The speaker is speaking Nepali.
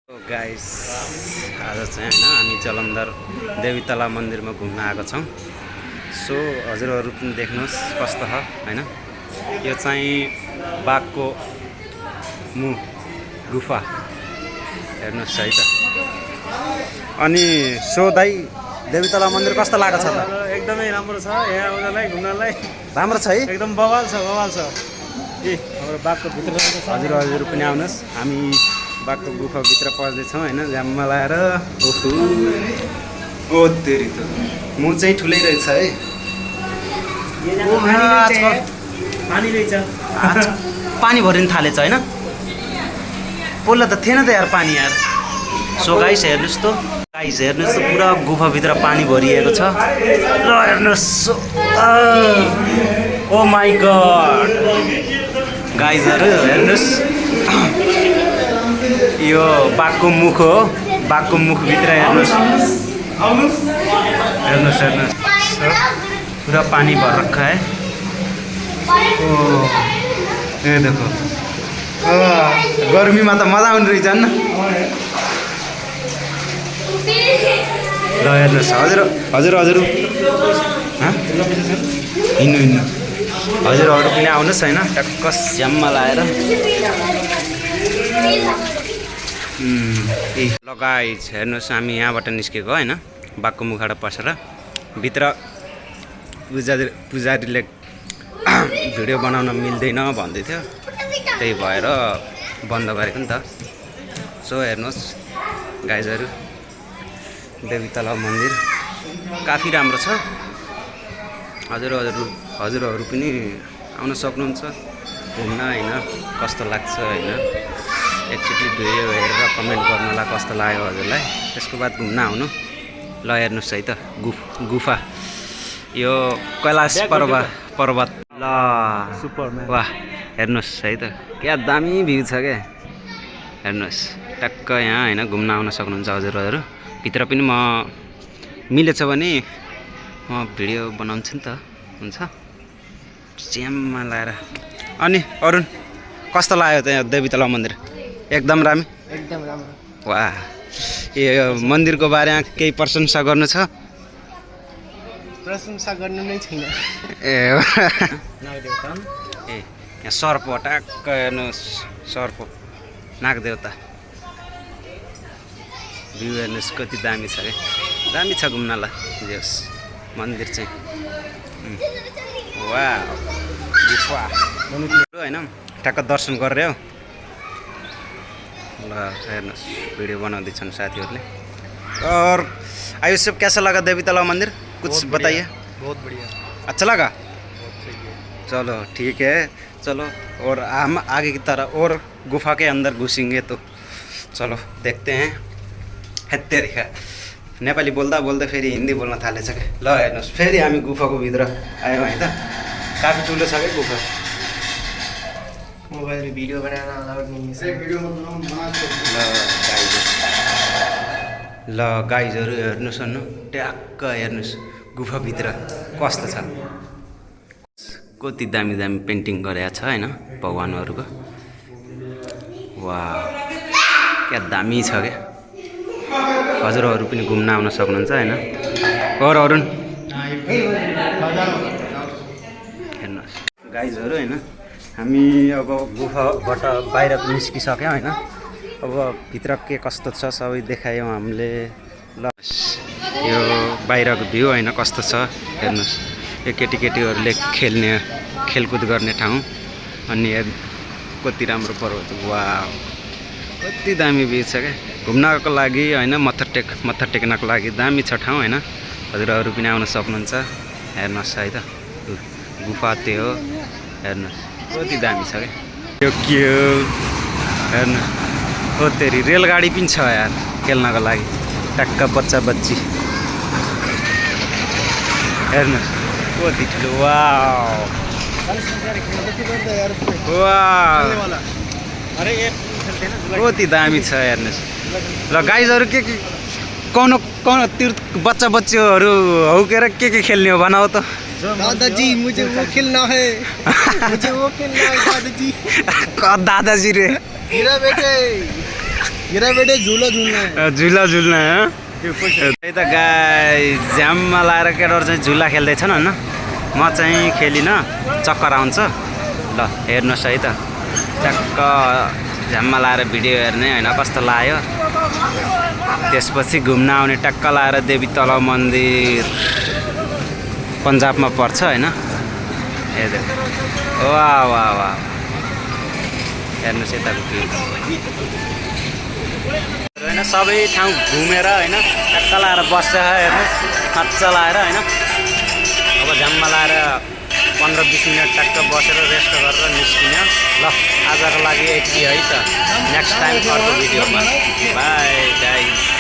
गाइस आज चाहिँ हैन हामी जलन्धर देवीतला मन्दिरमा घुम्न आएको छौं। सो हजुरहरु पनि देख्नुस् कस्तो छ हैन। यो चाहिँ बाघको मुख गुफा हेर्नुस् है त। अनि सो दाइ देवीतला मन्दिर कस्तो लाग्छ त? एकदमै राम्रो छ। यहाँ आउनलाई घुम्नलाई राम्रो छ है। एकदम बवाल छ ए हाम्रो बाघको भित्र हजुरहरु पनि आउनुस्। हामी बाघको गुफा भित्र पस्दैछौँ हैन, जाममा लाएर। ओहो ओ तेरी त मुख चाहिँ ठुलै रहेछ है। पानी रहेछ। पानी भरिन थालेछ हैन। पहिला त थिएन त यार पानी यार। सो गाइस हेर्नुस् त, पुरा गुफा भित्र पानी भरिएको छ। ल हेर्नुस्। ओ माय गॉड गाइजहरु हेर्नुस्। यो बाघको मुख हो। बाघको मुख भित्र हेर्नुस्। हेर्नुस् पूरा पानी भर रखा है। ओ ये देखो गर्मी में तो मजा आउने रहेछ नि। ल हेर्नुस् हजुर हिँड्नु हजुरहरु पनि आउनुस् हैन। टक्क स्याममा लाएर। ल गाइस हेर्नुस्, हामी यहाँबाट निस्केको हैन। बाघको मुखबाट पसेर भित्र पुजारीले भिडियो बनाउन मिल्दैन भन्दै थियो, त्यही भएर बन्द गरेको नि त। सो हेर्नुस् गाइजहरु, देवीतला मन्दिर काफी राम्रो छ। हजुरहरु पनि आउन सक्नुहुन्छ घुम्न हैन। कस्तो लाग्छ हैन, एकचोटि भिडियो हेरेर कमेन्ट गर्नुला कस्तो लाग्यो हजुरलाई। त्यसको बाद घुम्न आउनु। ल हेर्नुस् है त गुफा। यो कैलाश पर्वत। ल सुपरम्यान। वाह हेर्नुस् है त, क्या दामी भ्यू छ क्या। हेर्नुस् टक्क यहाँ हैन घुम्न आउन सक्नुहुन्छ हजुरहरु। भित्र पनि म मिलेछ भने म भिडियो बनाउँछु नि त। हुन्छ स्याममा लाएर। अनि अरुण कस्तो लाग्यो त्यहाँ देवीतला मन्दिर? एकदम राम्रो। वाह यो मन्दिरको बारेमा केही प्रशंसा गर्नु छ? प्रशंसा गर्नु नै छैन। ए यहाँ सर्प टक्क हेर्नुहोस्, सर्प नागदेवता। भ्यू हेर्नुहोस् कति दामी छ क्या। दामी छ घुम्नलाई जोस् मन्दिर चाहिँ। वाह गुफा हैन, टक्क दर्शन गरेर हो। ल हेर्नुहोस् भिडियो बनाउँदैछन् साथीहरूले। और आयुष सब कैसा लगा देवीतला मंदिर? कुछ बताइए। बहुत बढ़िया। अच्छा लगा? चलो ठीक है, चलो और हम आगे की तरफ और गुफा के अंदर घुसेंगे तो चलो देखते हैं। तेरी नेपाली बोल्दा बोल्दा फेरि हिन्दी बोल्न थालेछ क्या। ल हेर्नुहोस् फेरि हामी गुफाको भित्र आयौँ है त। काफी ठुलो छ क्या गुफा। मोबाइल में वीडियो बनाना अलाउड नहीं है। ल गाइजहरु हेर्नुस् न, ट्याक्क हेर्नुस् गुफाभित्र कस्तो छ। कति दामी दामी पेन्टिङ गरेको छ हैन भगवानहरुको। वाह क्या दामी छ क्या। हजुरहरु पनि घुम्न आउन सक्नुहुन्छ हैन। और अरुण हेर्नुस् गाइजहरु हैन, हामी अब गुफाबाट बाहिर निस्किसक्यौँ हैन। अब भित्र के कस्तो छ सबै देखायौँ हामीले। ल यो बाहिरको भ्यू हैन कस्तो छ हेर्नुस्। यो केटीहरूले खेलकुद गर्ने ठाउँ। अनि कति राम्रो पर्वत। वाह कति दामी भ्यू छ क्या घुम्नको लागि हैन। मत्था टेक्नको लागि दामी छ ठाउँ हैन। हजुरहरु पनि आउन सक्नुहुन्छ। हेर्नुस् है त गुफा त्यो हो। हेर्नुस् कति दामी छ क्या। यो के हो हेर्नु। ओ तेरी रेलगाडी पनि छ यार खेल्नको लागि। टक्क बच्चा बच्ची हेर्नुस् कति ठुलो। वाह कति दामी छ हेर्नुस्। ल गाइजहरु के कौन तीर्थ बच्चा बच्चीहरू हौकेर के खेल्ने हो बनाओ त। दादाजी मुझे वो खेलना है। दादाजी दादाजी रे मेरा बेटे गिरा बेटे झुला झुल्ना है झुला झुल्न त्यो पैसा त्यही त गाई झ्याममा लाएर केटाहरू चाहिँ झुला खेल्दैछन् होइन म चाहिँ खेलिनँ चक्कर आउँछ ल हेर्नुहोस् है त टक्क झ्याममा लाएर भिडियो हेर्ने होइन कस्तो लाग्यो त्यसपछि घुम्न आउने टक्क लाएर देवी तलाउ मन्दिर पन्जाबमा पर्छ होइन हेर्नु वाह वाह वाह हेर्नुहोस् यताको भ्यू होइन सबै ठाउँ घुमेर होइन टक्क लाएर बस्छ हेर्नुहोस् खच्च लाएर होइन अब झ्याममा लाएर 15-20 मिनट टक्क बसेर रेस्ट गरेर निस्किने ल आजको लागि यति है त नेक्स्ट टाइम अर्को भिडियोमा बाई गाइस